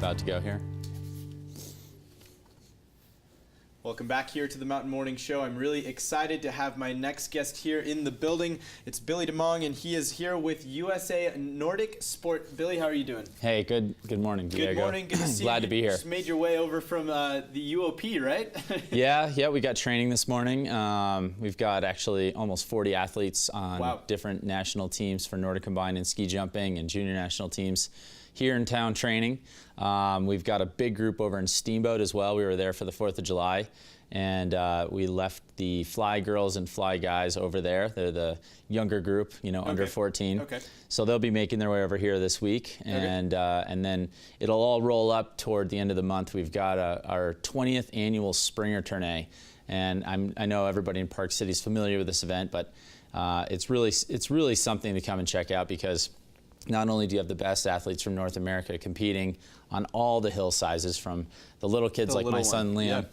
about to go here. Welcome back here to the Mountain Morning Show. I'm really excited to have my next guest here in the building. It's Billy Demong, and he is here with USA Nordic Sport. Billy, how are you doing? Hey, good morning, Diego. Good morning. Good to see you. Glad to be here. You just made your way over from the UOP, right? Yeah, we got training this morning. We've got actually almost 40 athletes on different national teams for Nordic Combined and ski jumping and junior national teams here in town training. We've got a big group over in Steamboat as well. We were there for the 4th of July, and we left the fly girls and fly guys over there. They're the younger group, under 14. Okay. So they'll be making their way over here this week, and then it'll all roll up toward the end of the month. We've got our 20th annual Springer Tourney, and I know everybody in Park City is familiar with this event, but it's really something to come and check out, because not only do you have the best athletes from North America competing on all the hill sizes, from the little kids like my son Liam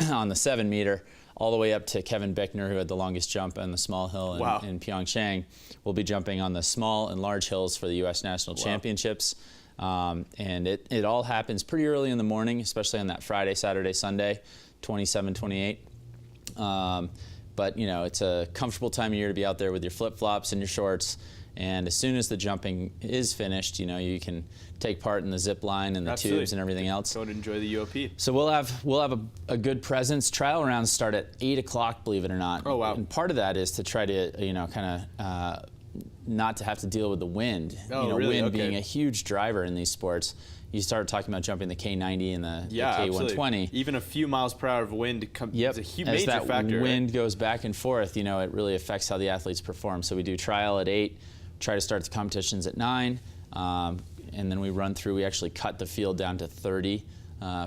on the 7-meter, all the way up to Kevin Bickner, who had the longest jump on the small hill in Pyeongchang. We'll be jumping on the small and large hills for the U.S. National Championships. And it all happens pretty early in the morning, especially on that Friday, Saturday, Sunday, 27, 28. But, it's a comfortable time of year to be out there with your flip-flops and your shorts. And as soon as the jumping is finished, you can take part in the zip line and the tubes and everything else. Go and enjoy the UOP. So we'll have a good presence. Trial rounds start at 8 o'clock, believe it or not. Oh, wow. And part of that is to try to, not to have to deal with the wind. Oh, really? Wind being a huge driver in these sports. You start talking about jumping the K90 and the K120. Absolutely. Even a few miles per hour of wind is a huge major factor. As that wind goes back and forth, it really affects how the athletes perform. So we do trial at 8. Try to start the competitions at 9, and then we run through. We actually cut the field down to 30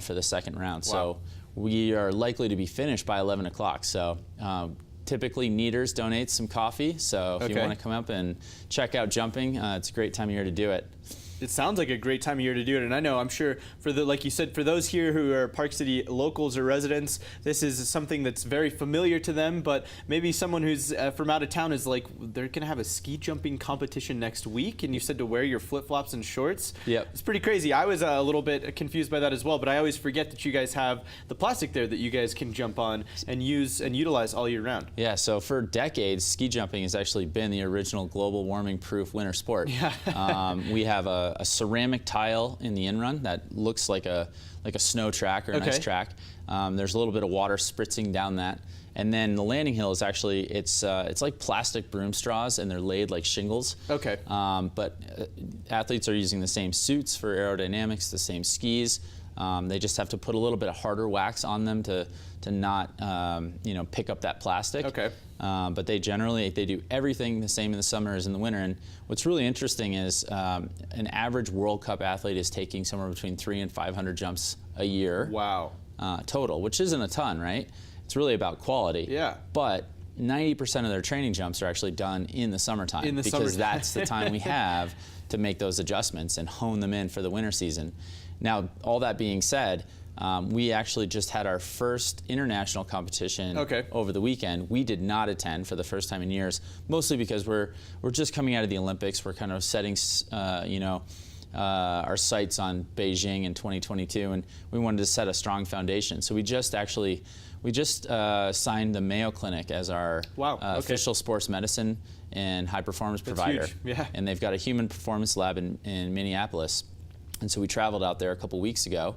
for the second round. Wow. So we are likely to be finished by 11 o'clock. So typically Neaters donates some coffee. So if you want to come up and check out jumping, it's a great time of year to do it. It sounds like a great time of year to do it, and I know, I'm sure, like you said, for those here who are Park City locals or residents, this is something that's very familiar to them, but maybe someone who's from out of town is like, they're going to have a ski jumping competition next week, and you said to wear your flip-flops and shorts? Yep. It's pretty crazy. I was a little bit confused by that as well, but I always forget that you guys have the plastic there that you guys can jump on and use and utilize all year round. Yeah, so for decades, ski jumping has actually been the original global warming-proof winter sport. Yeah. We have a ceramic tile in the in-run that looks like a snow track or an ice track. There's a little bit of water spritzing down that. And then the landing hill is actually, it's like plastic broom straws, and they're laid like shingles. Okay. But athletes are using the same suits for aerodynamics, the same skis. They just have to put a little bit of harder wax on them to not pick up that plastic. Okay. But they do everything the same in the summer as in the winter. And what's really interesting is an average World Cup athlete is taking somewhere between 300 and 500 jumps a year. Wow. Total, which isn't a ton, right? It's really about quality. Yeah. But 90% of their training jumps are actually done in the summertime, because that's the time we have to make those adjustments and hone them in for the winter season. Now, all that being said, we actually just had our first international competition over the weekend. We did not attend for the first time in years, mostly because we're just coming out of the Olympics. We're kind of setting our sights on Beijing in 2022, and we wanted to set a strong foundation. So we just signed the Mayo Clinic as our official sports medicine and high performance provider. Huge. Yeah. And they've got a human performance lab in Minneapolis. And so we traveled out there a couple weeks ago.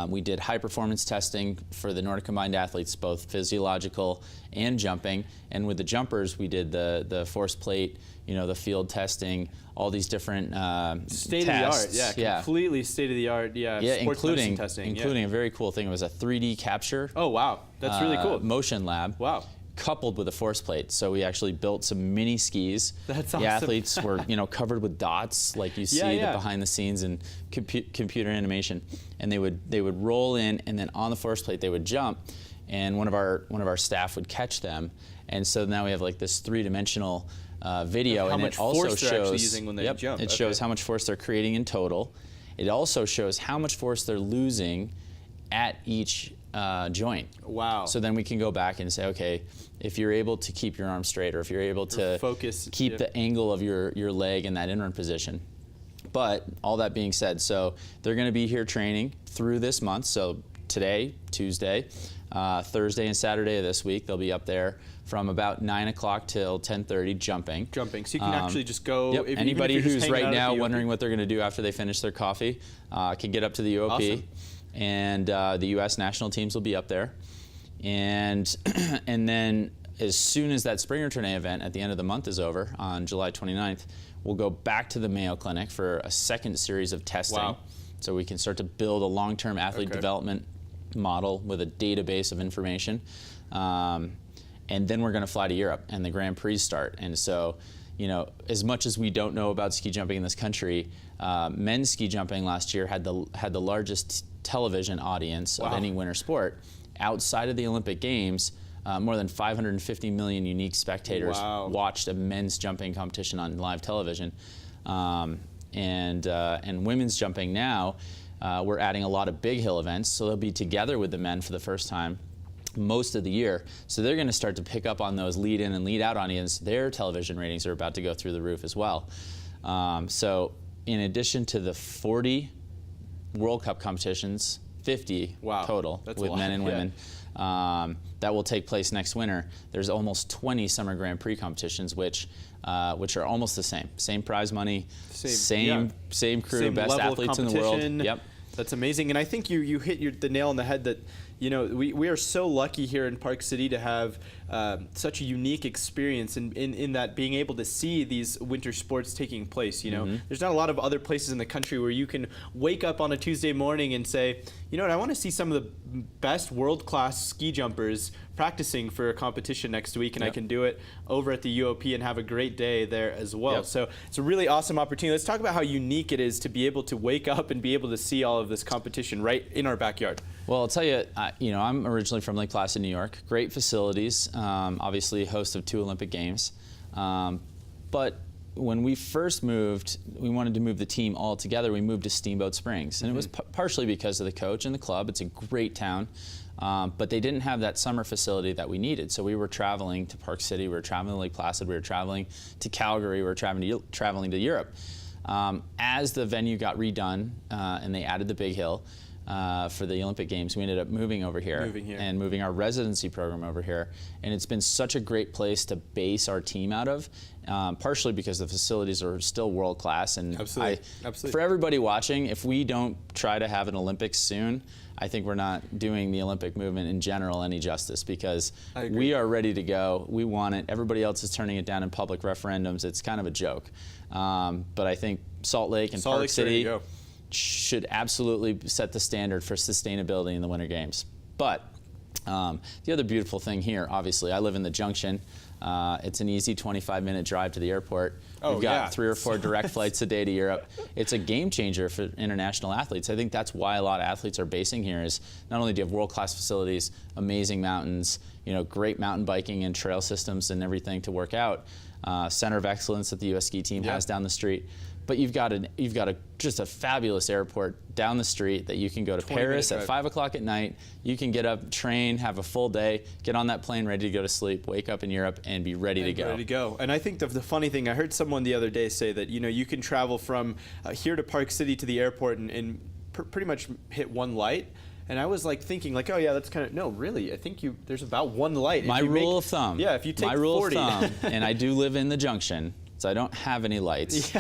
We did high performance testing for the Nordic Combined athletes, both physiological and jumping. And with the jumpers, we did the force plate, the field testing, all these different state tests. of the art, yeah, completely state of the art, including testing, a very cool thing. It was a 3D capture. Oh wow, that's really cool. Motion lab. Wow. Coupled with a force plate. So we actually built some mini skis. That's awesome. The athletes were, covered with dots, like you see the behind the scenes in computer animation. And they would roll in, and then on the force plate they would jump, and one of our staff would catch them. And so now we have like this 3-dimensional video, and it also force they're actually using when they jump. It shows how much force they're creating in total. It also shows how much force they're losing at each joint. Wow. So then we can go back and say, okay, if you're able to keep your arm straight, or if you're able to focus, keep the angle of your leg in that in-run position, But all that being said, so they're going to be here training through this month. So today, Tuesday, Thursday and Saturday of this week, they'll be up there from about 9 o'clock till 10:30 jumping. Jumping, so you can actually just go. Yep. If, Anybody even if you're who's just hanging right out at now the wondering what they're going to do after they finish their coffee can get up to the UOP. Awesome. And the U.S. national teams will be up there. And then as soon as that Springer Tourney event at the end of the month is over on July 29th, we'll go back to the Mayo Clinic for a second series of testing. Wow. So we can start to build a long-term athlete development model with a database of information. And then we're going to fly to Europe and the Grand Prix start. And so, you know, as much as we don't know about ski jumping in this country, men's ski jumping last year had the largest television audience of any winter sport. Outside of the Olympic Games, more than 550 million unique spectators watched a men's jumping competition on live television. And women's jumping now, we're adding a lot of big hill events, so they'll be together with the men for the first time most of the year. So they're going to start to pick up on those lead in and lead out audience. Their television ratings are about to go through the roof as well. So in addition to the 40 World Cup competitions, 50 total with men and women, that will take place next winter. There's almost 20 Summer Grand Prix competitions, which are almost the same. Same prize money, same crew, same best athletes in the world. Yep. That's amazing. And I think you hit the nail on the head that, you know, we are so lucky here in Park City to have such a unique experience in that being able to see these winter sports taking place. You know, there's not a lot of other places in the country where you can wake up on a Tuesday morning and say, you know what, I want to see some of the best world-class ski jumpers practicing for a competition next week, and I can do it over at the UOP and have a great day there as well. So it's a really awesome opportunity. Let's talk about how unique it is to be able to wake up and be able to see all of this competition right in our backyard. Well, I'll tell you, you know, I'm originally from Lake Placid, New York. Great facilities, obviously host of 2 Olympic Games. But when we first moved, we wanted to move the team all together. We moved to Steamboat Springs, and it was partially because of the coach and the club. It's a great town, but they didn't have that summer facility that we needed. So we were traveling to Park City, we were traveling to Lake Placid, we were traveling to Calgary, we were traveling to Europe. As the venue got redone and they added the Big Hill, for the Olympic Games, we ended up moving over here and moving our residency program over here. And it's been such a great place to base our team out of, partially because the facilities are still world class. And for everybody watching, if we don't try to have an Olympics soon, I think we're not doing the Olympic movement in general any justice, because we are ready to go. We want it. Everybody else is turning it down in public referendums. It's kind of a joke. But I think Salt Lake and Park City should absolutely set the standard for sustainability in the Winter Games. But the other beautiful thing here, obviously, I live in the Junction. It's an easy 25-minute drive to the airport. We've got 3 or 4 direct flights a day to Europe. It's a game changer for international athletes. I think that's why a lot of athletes are basing here, is not only do you have world-class facilities, amazing mountains, you know, great mountain biking and trail systems and everything to work out, center of excellence that the U.S. ski team has down the street. But you've got just a fabulous airport down the street that you can go to Paris at 5 o'clock at night. You can get up, train, have a full day, get on that plane ready to go to sleep, wake up in Europe, and be ready to go. And I think the funny thing, I heard someone the other day say that, you know, you can travel from here to Park City to the airport and pretty much hit one light. And I was like thinking, like, oh yeah, that's kind of, no, really, I think there's about one light. My rule of thumb. Yeah, if you take 40. My rule of thumb, and I do live in the Junction, so I don't have any lights.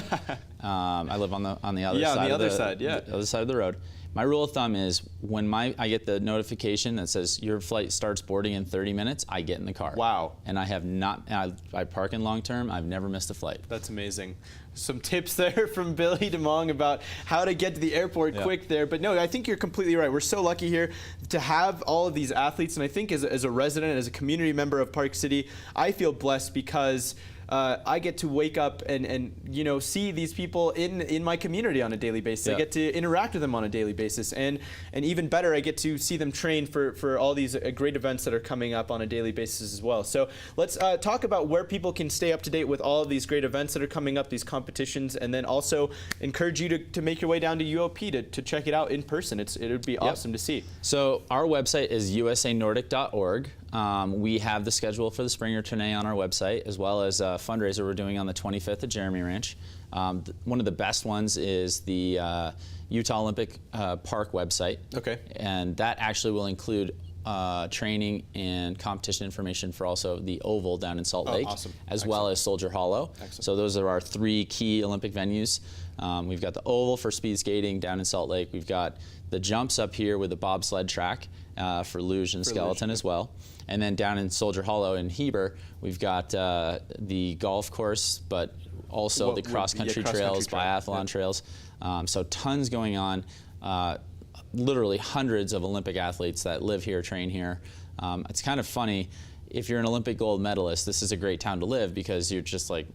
I live on the other side. The other side of the road. My rule of thumb is when I get the notification that says your flight starts boarding in 30 minutes, I get in the car. Wow. And I have not. I park in long term. I've never missed a flight. That's amazing. Some tips there from Billy Demong about how to get to the airport quick there. But no, I think you're completely right. We're so lucky here to have all of these athletes. And I think as a resident, as a community member of Park City, I feel blessed because I get to wake up and you know, see these people in my community on a daily basis. I get to interact with them on a daily basis, and even better, I get to see them train for all these great events that are coming up on a daily basis as well. So let's talk about where people can stay up to date with all of these great events that are coming up, these competitions, and then also encourage you to make your way down to UOP to check it out in person. It would be awesome to see. So our website is usanordic.org. We have the schedule for the Springer Tourney on our website, as well as a fundraiser we're doing on the 25th at Jeremy Ranch. One of the best ones is the Utah Olympic Park website. Okay. And that actually will include training and competition information for also the Oval down in Salt Lake, awesome. as well as Soldier Hollow. Excellent. So those are our 3 key Olympic venues. We've got the Oval for speed skating down in Salt Lake. We've got the jumps up here with the bobsled track for luge and skeleton as well. And then down in Soldier Hollow in Heber, we've got the golf course, but also the cross-country trails, biathlon trails. So tons going on. Literally hundreds of Olympic athletes that live here, train here. It's kind of funny, if you're an Olympic gold medalist, this is a great town to live because you're just like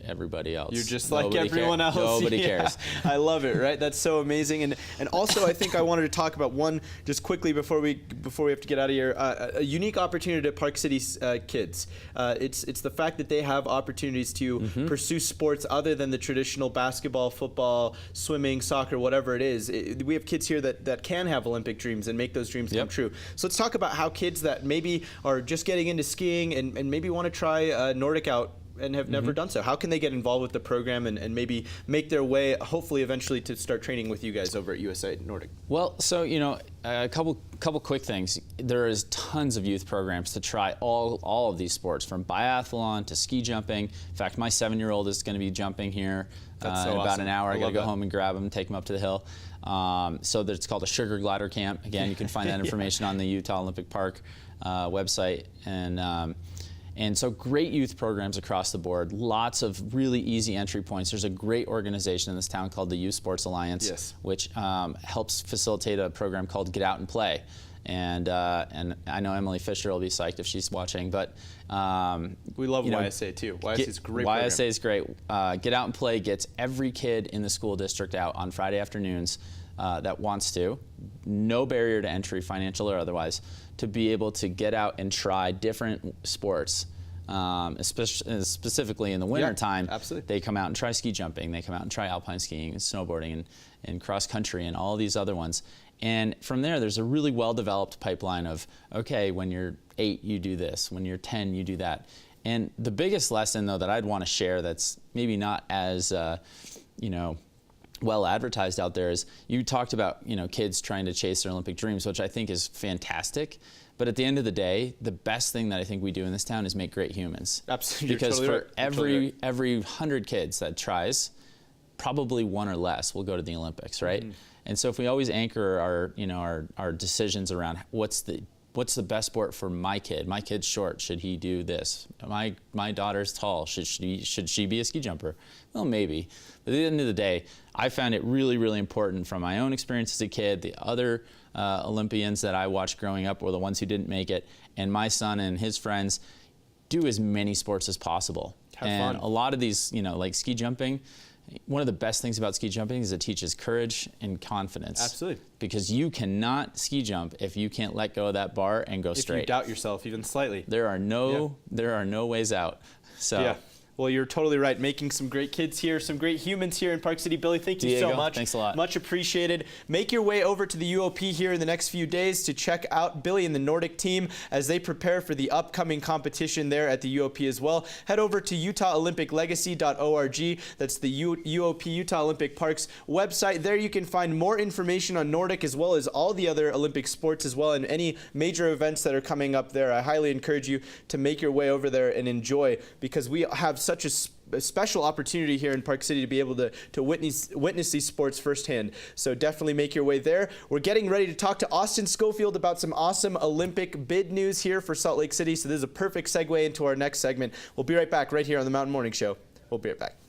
everybody else. You're just like everyone else. Nobody cares. I love it, right? That's so amazing. And also, I think I wanted to talk about one just quickly before we have to get out of here. A unique opportunity to Park City's kids. It's the fact that they have opportunities to pursue sports other than the traditional basketball, football, swimming, soccer, whatever it is. We have kids here that can have Olympic dreams and make those dreams come true. So let's talk about how kids that maybe are just getting into skiing and maybe want to try Nordic out and have never done so. How can they get involved with the program and maybe make their way, hopefully eventually, to start training with you guys over at USA Nordic? Well, so, you know, a couple quick things. There is tons of youth programs to try all of these sports, from biathlon to ski jumping. In fact, my 7-year-old is going to be jumping here in about an hour. I got to go home and grab him, take him up to the hill. So it's called a sugar glider camp. Again, you can find that information on the Utah Olympic Park website. And so great youth programs across the board, lots of really easy entry points. There's a great organization in this town called the Youth Sports Alliance, which helps facilitate a program called Get Out and Play. And I know Emily Fisher will be psyched if she's watching, but we love YSA too. YSA is a great program. YSA is great. Get Out and Play gets every kid in the school district out on Friday afternoons that wants to. No barrier to entry, financial or otherwise, to be able to get out and try different sports. Specifically in the wintertime, they come out and try ski jumping, they come out and try alpine skiing and snowboarding and cross country and all these other ones. And from there, there's a really well-developed pipeline of, okay, when you're 8, you do this. When you're 10, you do that. And the biggest lesson, though, that I'd want to share that's maybe not as, well advertised out there is, you talked about, kids trying to chase their Olympic dreams, which I think is fantastic. But at the end of the day, the best thing that I think we do in this town is make great humans. Absolutely. Because for every 100 kids that tries, probably 1 or less will go to the Olympics, right? And so if we always anchor our decisions around what's the best sport for my kid? My kid's short. Should he do this? My daughter's tall. Should she be a ski jumper? Well, maybe. But at the end of the day, I found it really, really important from my own experience as a kid, the other Olympians that I watched growing up were the ones who didn't make it, and my son and his friends do as many sports as possible. Have and fun. A lot of these, like ski jumping, one of the best things about ski jumping is it teaches courage and confidence. Absolutely. Because you cannot ski jump if you can't let go of that bar and go straight. If you doubt yourself even slightly. There are no ways out. So. Yeah. Well, you're totally right. Making some great kids here, some great humans here in Park City. Billy, thank you so much. Thanks a lot. Much appreciated. Make your way over to the UOP here in the next few days to check out Billy and the Nordic team as they prepare for the upcoming competition there at the UOP as well. Head over to UtahOlympicLegacy.org. That's the UOP, Utah Olympic Parks website. There you can find more information on Nordic as well as all the other Olympic sports as well and any major events that are coming up there. I highly encourage you to make your way over there and enjoy, because we have such a special opportunity here in Park City to be able to witness these sports firsthand. So definitely make your way there. We're getting ready to talk to Austin Schofield about some awesome Olympic bid news here for Salt Lake City. So this is a perfect segue into our next segment. We'll be right back right here on the Mountain Morning Show. We'll be right back.